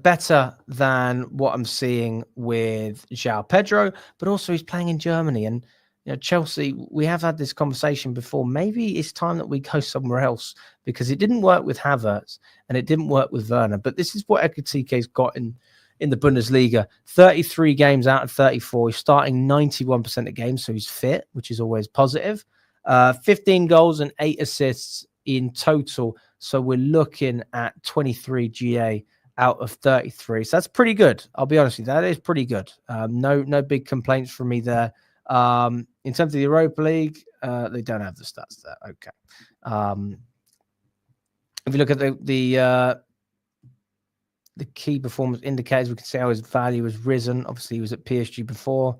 Better than what I'm seeing with João Pedro, but also he's playing in Germany. And Chelsea, we have had this conversation before. Maybe it's time that we go somewhere else because it didn't work with Havertz and it didn't work with Werner. But this is what Ekitike's got in the Bundesliga. 33 games out of 34. He's starting 91% of games, so he's fit, which is always positive. 15 goals and 8 assists in total. So we're looking at 23 GA out of 33. So that's pretty good. I'll be honest with you. That is pretty good. No big complaints from me there. In terms of the Europa League, they don't have the stats there. Okay. If you look at the key performance indicators, we can see how his value has risen. Obviously, he was at PSG before,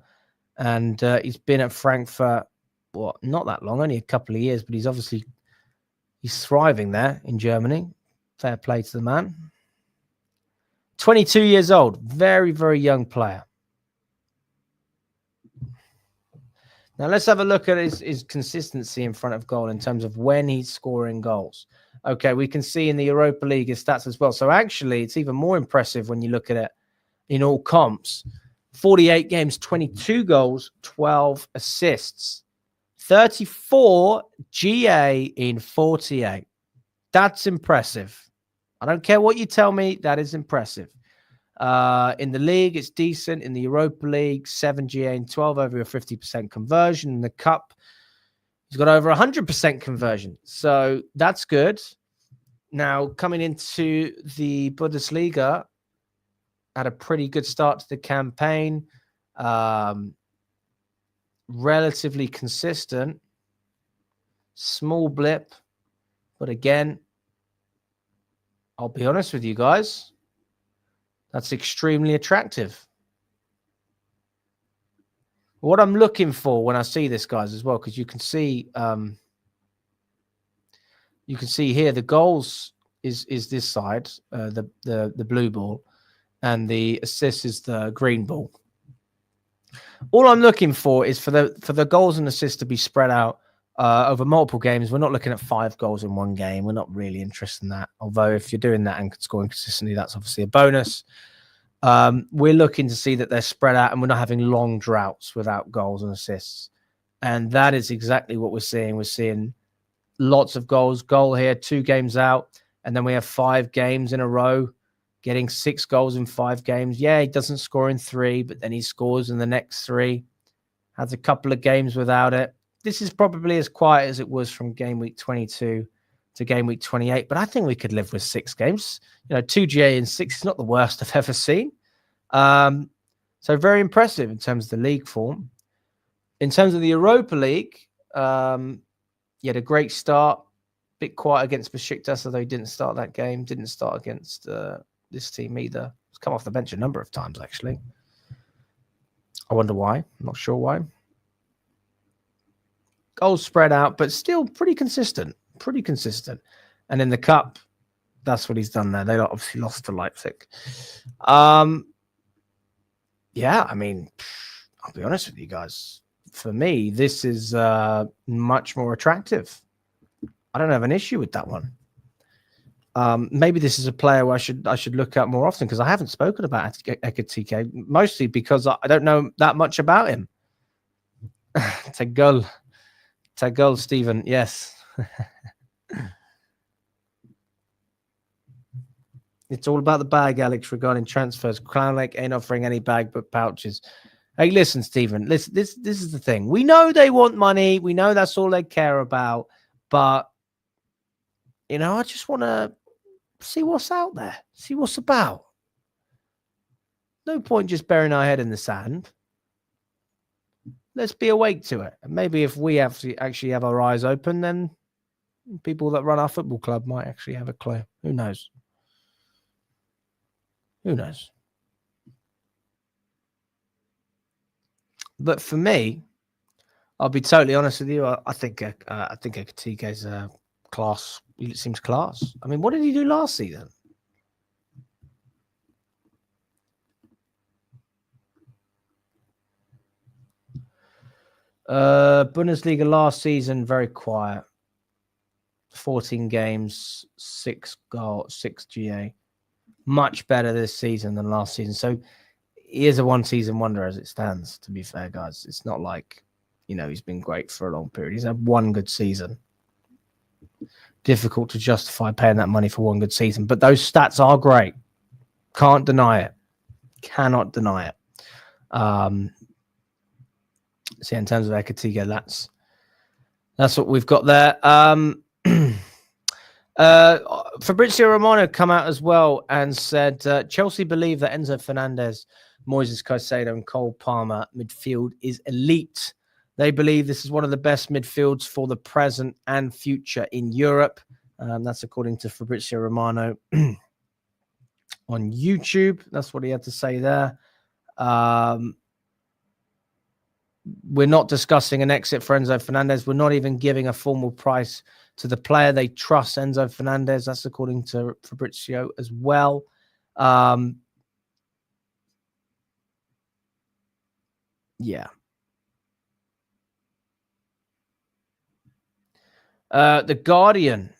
and he's been at Frankfurt, not that long, only a couple of years, but he's thriving there in Germany. Fair play to the man. 22 years old, very, very young player. Now, let's have a look at his consistency in front of goal in terms of when he's scoring goals. Okay, we can see in the Europa League his stats as well. So actually, it's even more impressive when you look at it in all comps. 48 games, 22 goals, 12 assists. 34 GA in 48. That's impressive. I don't care what you tell me. That is impressive. In the league, it's decent. In the Europa League, 7 GA and 12, over a 50% conversion. In the Cup, he's got over 100% conversion. So that's good. Now, coming into the Bundesliga, had a pretty good start to the campaign. Relatively consistent. Small blip. But again, I'll be honest with you guys, that's extremely attractive. What I'm looking for when I see this, guys, as well, because you can see here the goals is this side, the blue ball, and the assist is the green ball. All I'm looking for is for the goals and assists to be spread out over multiple games. We're not looking at 5 goals in one game. We're not really interested in that. Although if you're doing that and scoring consistently, that's obviously a bonus. We're looking to see that they're spread out and we're not having long droughts without goals and assists. And that is exactly what we're seeing. We're seeing lots of goals, goal here, 2 games out. And then we have 5 games in a row, getting 6 goals in 5 games. Yeah, he doesn't score in 3, but then he scores in the next 3. Has a couple of games without it. This is probably as quiet as it was from game week 22 to game week 28, but I think we could live with 6 games. 2 GA in 6 is not the worst I've ever seen. So very impressive in terms of the league form. In terms of the Europa League, he had a great start. Bit quiet against Besiktas, although he didn't start that game. Didn't start against this team either. He's come off the bench a number of times, actually. I wonder why. I'm not sure why. Goals spread out, but still pretty consistent. Pretty consistent. And in the Cup, that's what he's done there. They obviously lost to Leipzig. Yeah, I mean, I'll be honest with you guys. For me, this is much more attractive. I don't have an issue with that one. Maybe this is a player I should look at more often because I haven't spoken about Ekitike, mostly because I don't know that much about him. Take goal, Stephen. Yes. It's all about the bag, Alex, regarding transfers. Crown Lake ain't offering any bag but pouches. Hey, listen, Stephen. Listen, this is the thing. We know they want money. We know that's all they care about. But, I just want to see what's out there. See what's about. No point just burying our head in the sand. Let's be awake to it. And maybe if we actually have our eyes open, then people that run our football club might actually have a clue. Who knows? Who knows? But for me, I'll be totally honest with you. I think Ekitike's a class. It seems class. I mean, what did he do last season? Bundesliga last season, very quiet. 14 games, 6 goals, 6 GA. Much better this season than last season. So he is a one-season wonder as it stands, to be fair, guys. It's not like, he's been great for a long period. He's had one good season. Difficult to justify paying that money for one good season. But those stats are great. Can't deny it. Cannot deny it. So in terms of Ekitike, that's what we've got there. Fabrizio Romano come out as well and said Chelsea believe that Enzo Fernandez, Moises Caicedo and Cole Palmer midfield is elite. They believe this is one of the best midfields for the present and future in Europe. That's according to Fabrizio Romano on YouTube. That's what he had to say there. We're not discussing an exit for Enzo Fernandez. We're not even giving a formal price to the player. They trust Enzo Fernandez. That's according to Fabrizio as well. Yeah. The Guardian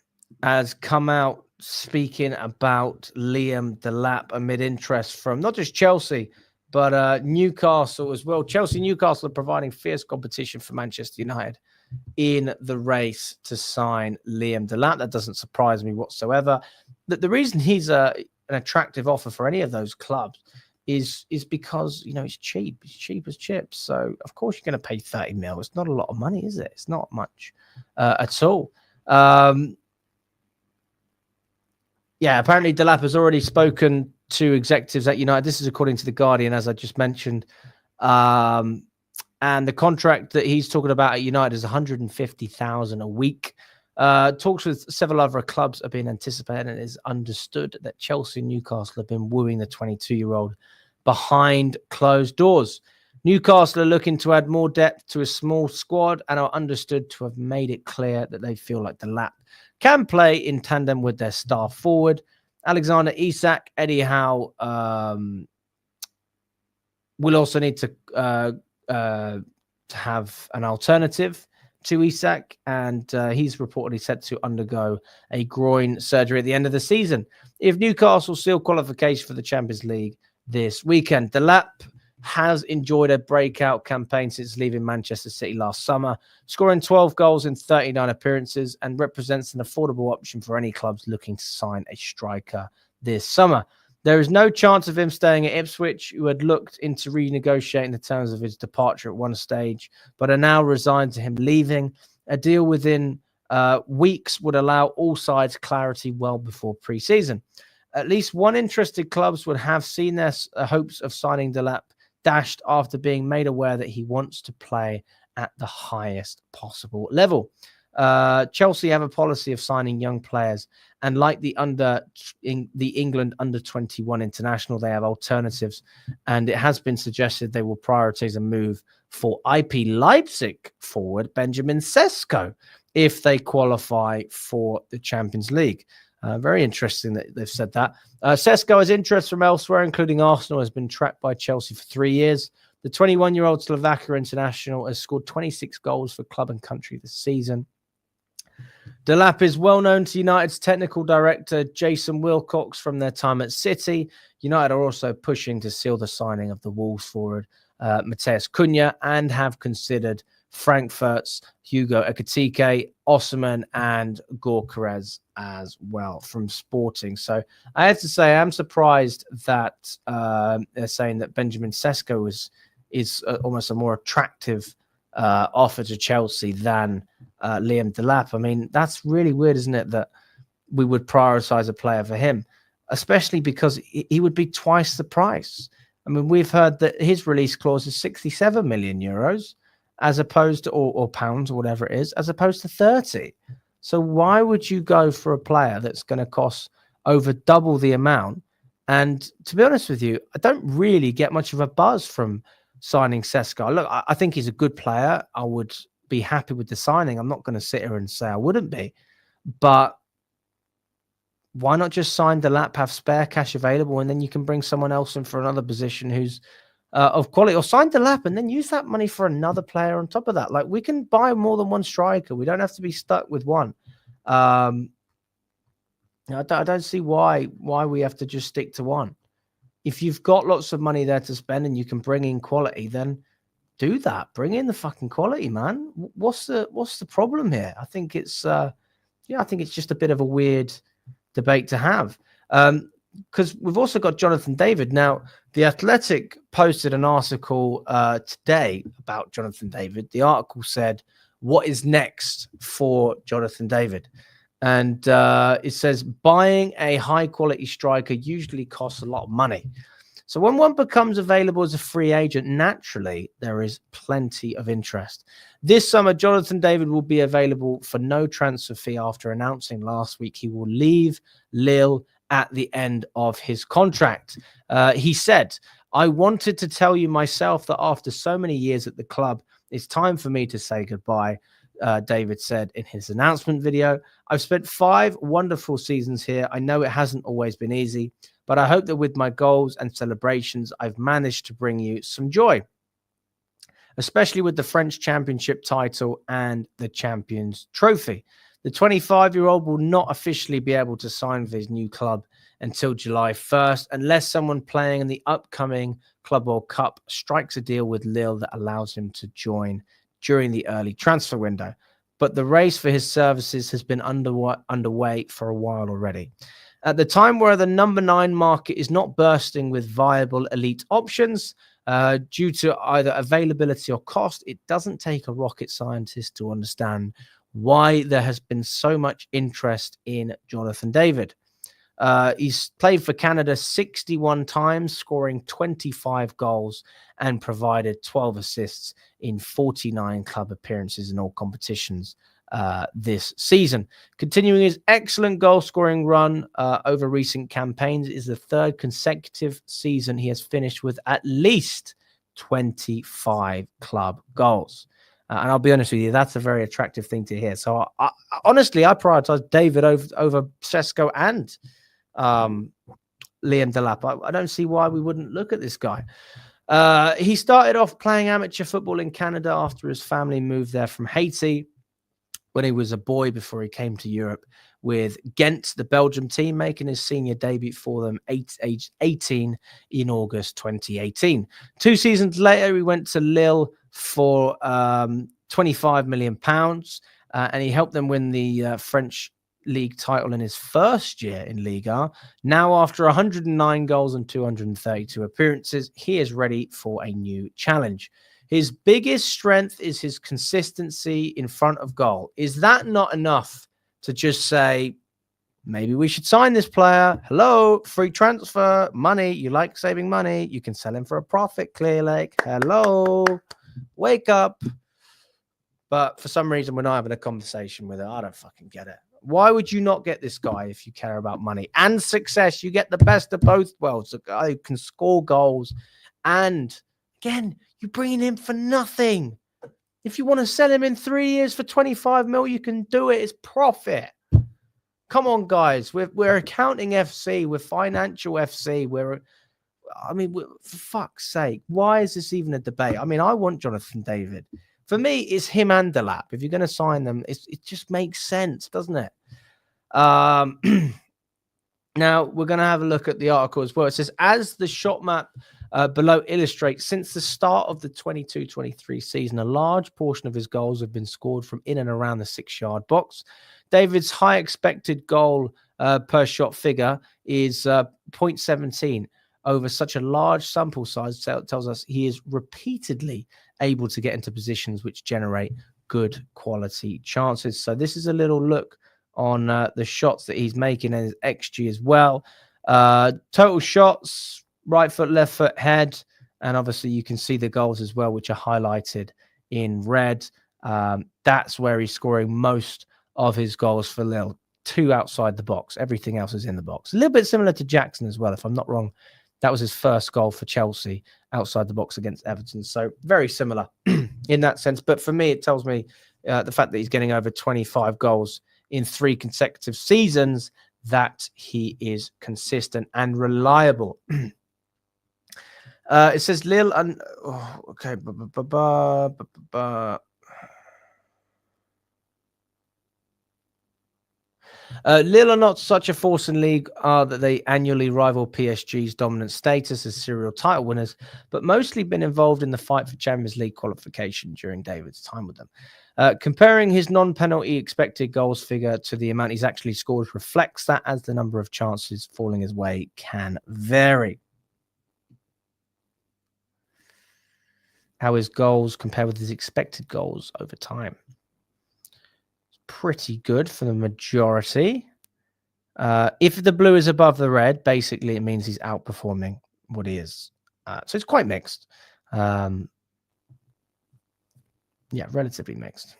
has come out speaking about Liam Delap amid interest from not just Chelsea, but Newcastle as well. Chelsea and Newcastle are providing fierce competition for Manchester United in the race to sign Liam Delap. That doesn't surprise me whatsoever. The reason he's an attractive offer for any of those clubs is because, you know, it's cheap. It's cheap as chips. So, of course, you're going to pay 30 mil. It's not a lot of money, is it? It's not much at all. Yeah, apparently Delap has already spoken to executives at United. This is according to The Guardian, as I just mentioned. And the contract that he's talking about at United is 150,000 a week. Talks with several other clubs are being anticipated, and it is understood that Chelsea and Newcastle have been wooing the 22-year-old behind closed doors. Newcastle are looking to add more depth to a small squad and are understood to have made it clear that they feel like Delap can play in tandem with their star forward. Alexander Isak, Eddie Howe will also need to have an alternative to Isak, and he's reportedly set to undergo a groin surgery at the end of the season if Newcastle seal qualification for the Champions League this weekend. Delap has enjoyed a breakout campaign since leaving Manchester City last summer, scoring 12 goals in 39 appearances, and represents an affordable option for any clubs looking to sign a striker this summer. There is no chance of him staying at Ipswich, who had looked into renegotiating the terms of his departure at one stage, but are now resigned to him leaving. A deal within weeks would allow all sides clarity well before pre-season. At least one interested clubs would have seen their hopes of signing Delap dashed after being made aware that he wants to play at the highest possible level. Chelsea have a policy of signing young players, and like the England under-21 international, they have alternatives, and it has been suggested they will prioritize a move for IP Leipzig forward Benjamin Sesko if they qualify for the Champions League. Very interesting that they've said that. Sesko has interest from elsewhere, including Arsenal, has been tracked by Chelsea for 3 years. The 21-year-old Slovakia international has scored 26 goals for club and country this season. Delap is well known to United's technical director, Jason Wilcox, from their time at City. United are also pushing to seal the signing of the Wolves forward, Mateus Cunha, and have considered Frankfurt's Hugo Ekitike, Osman and Gyökeres as well from Sporting. So I have to say I'm surprised that they're saying that Benjamin Sesko is almost a more attractive offer to Chelsea than Liam Delap. I mean, that's really weird, isn't it, that we would prioritize a player for him, especially because he would be twice the price. I mean, we've heard that his release clause is 67 million euros as opposed to, or pounds, or whatever it is, as opposed to 30. So why would you go for a player that's going to cost over double the amount? And to be honest with you, I don't really get much of a buzz from signing Sesko. Look, I think he's a good player. I would be happy with the signing. I'm not going to sit here and say I wouldn't be. But why not just sign Delap, have spare cash available, and then you can bring someone else in for another position who's of quality, or sign Delap and then use that money for another player on top of that. Like, we can buy more than one striker. We don't have to be stuck with one. I don't see why we have to just stick to one. If you've got lots of money there to spend and you can bring in quality, then do that. Bring in the fucking quality, man. What's the problem here? I think it's I think it's just a bit of a weird debate to have. Because we've also got Jonathan David. Now, The Athletic posted an article today about Jonathan David. The article said, "What is next for Jonathan David?" And it says, buying a high-quality striker usually costs a lot of money. So when one becomes available as a free agent, naturally, there is plenty of interest. This summer, Jonathan David will be available for no transfer fee after announcing last week he will leave Lille at the end of his contract. He said, "I wanted to tell you myself that after so many years at the club, it's time for me to say goodbye," David said in his announcement video. "I've spent 5 wonderful seasons here. I know it hasn't always been easy, but I hope that with my goals and celebrations, I've managed to bring you some joy, especially with the French Championship title and the Champions Trophy." The 25-year-old will not officially be able to sign for his new club until July 1st, unless someone playing in the upcoming Club World Cup strikes a deal with Lille that allows him to join during the early transfer window. But the race for his services has been underway for a while already. At the time where the number 9 market is not bursting with viable elite options due to either availability or cost, it doesn't take a rocket scientist to understand why there has been so much interest in Jonathan David. He's played for Canada 61 times, scoring 25 goals and provided 12 assists in 49 club appearances in all competitions this season. Continuing his excellent goal-scoring run over recent campaigns, is the 3rd consecutive season he has finished with at least 25 club goals. And I'll be honest with you, that's a very attractive thing to hear. So honestly, I prioritize David over Sesko and Liam Delap. I don't see why we wouldn't look at this guy. He started off playing amateur football in Canada after his family moved there from Haiti when he was a boy before he came to Europe with Ghent, the Belgium team, making his senior debut for them aged 18 in August 2018. 2 seasons later, he went to Lille for £25 million, and he helped them win the French league title in his first year in Liga. Now, after 109 goals and 232 appearances, he is ready for a new challenge. His biggest strength is his consistency in front of goal. Is that not enough to just say, maybe we should sign this player? Hello, free transfer, money. You like saving money. You can sell him for a profit, clearly. Hello, wake up. But for some reason, we're not having a conversation with it. I don't fucking get it. Why would you not get this guy if you care about money and success? You get the best of both worlds. A guy who can score goals, and again, you're bringing him for nothing. If you want to sell him in 3 years for 25 mil, you can do it. It's profit. Come on, guys. We're accounting FC. We're financial FC. For fuck's sake, why is this even a debate? I mean, I want Jonathan David. For me, it's him and Delap. If you're going to sign them, it just makes sense, doesn't it? Now, we're going to have a look at the article as well. It says, as the shot map below illustrates, since the start of the 22-23 season, a large portion of his goals have been scored from in and around the 6-yard box. David's high expected goal per shot figure is 0.17. Over such a large sample size, tells us he is repeatedly able to get into positions which generate good quality chances. So this is a little look on the shots that he's making and his XG as well. Total shots, right foot, left foot, head. And obviously you can see the goals as well, which are highlighted in red. That's where he's scoring most of his goals for Lille. 2 outside the box. Everything else is in the box. A little bit similar to Jackson as well, if I'm not wrong. That was his first goal for Chelsea outside the box against Everton. So very similar in that sense. But for me, it tells me the fact that he's getting over 25 goals in 3 consecutive seasons, that he is consistent and reliable. It says Lille and okay. Lille are not such a force in league that they annually rival PSG's dominant status as serial title winners, but mostly been involved in the fight for Champions League qualification during David's time with them. Comparing his non-penalty expected goals figure to the amount he's actually scored reflects that, as the number of chances falling his way can vary. How his goals compare with his expected goals over time? Pretty good for the majority. If the blue is above the red, basically it means he's outperforming what he is. So it's quite mixed. Yeah, relatively mixed.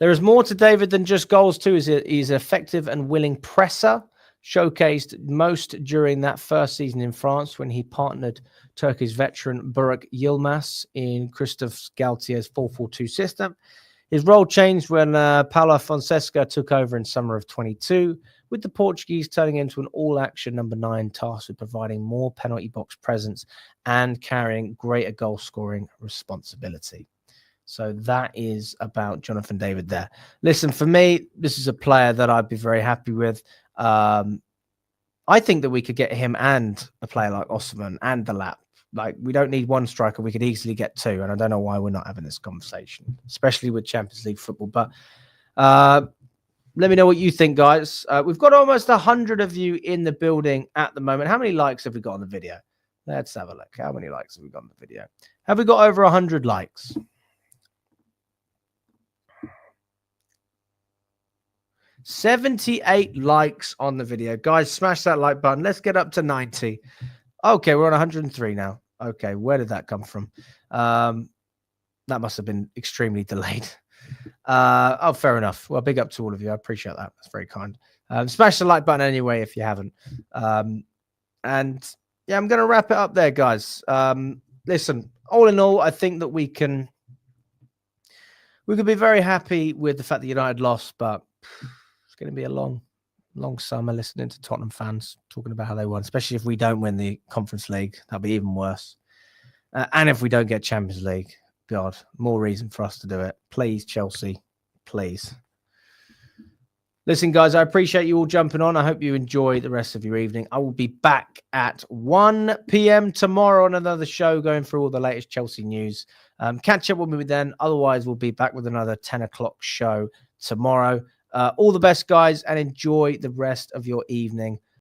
There is more to David than just goals too. He's an effective and willing presser, showcased most during that first season in France when he partnered Turkey's veteran Burak Yilmaz in Christophe Galtier's 4-4-2 system. His role changed when Paulo Fonseca took over in summer of 22, with the Portuguese turning into an all-action number 9 tasked with providing more penalty box presence and carrying greater goal-scoring responsibility. So that is about Jonathan David there. Listen, for me, this is a player that I'd be very happy with. I think that we could get him and a player like Osman and Delap Like, we don't need one striker. We could easily get two. And I don't know why we're not having this conversation, especially with Champions League football. But let me know what you think, guys. We've got almost 100 of you in the building at the moment. How many likes have we got on the video? Let's have a look. How many likes have we got on the video? Have we got over 100 likes? 78 likes on the video. Guys, smash that like button. Let's get up to 90. Okay, we're on 103 now. Okay, where did that come from? That must have been extremely delayed. Oh, fair enough. Well, big up to all of you. I appreciate that. That's very kind. Smash the like button anyway if you haven't. And yeah, I'm going to wrap it up there, guys. Listen, all in all, I think that we could be very happy with the fact that United lost, but it's going to be a long summer listening to Tottenham fans talking about how they won, especially if we don't win the Conference League. That'll be even worse. And if we don't get Champions League, God, more reason for us to do it. Please, Chelsea, please. Listen, guys, I appreciate you all jumping on. I hope you enjoy the rest of your evening. I will be back at 1 p.m. tomorrow on another show going through all the latest Chelsea news. Catch up with me then. Otherwise, we'll be back with another 10 o'clock show tomorrow. All the best, guys, and enjoy the rest of your evening.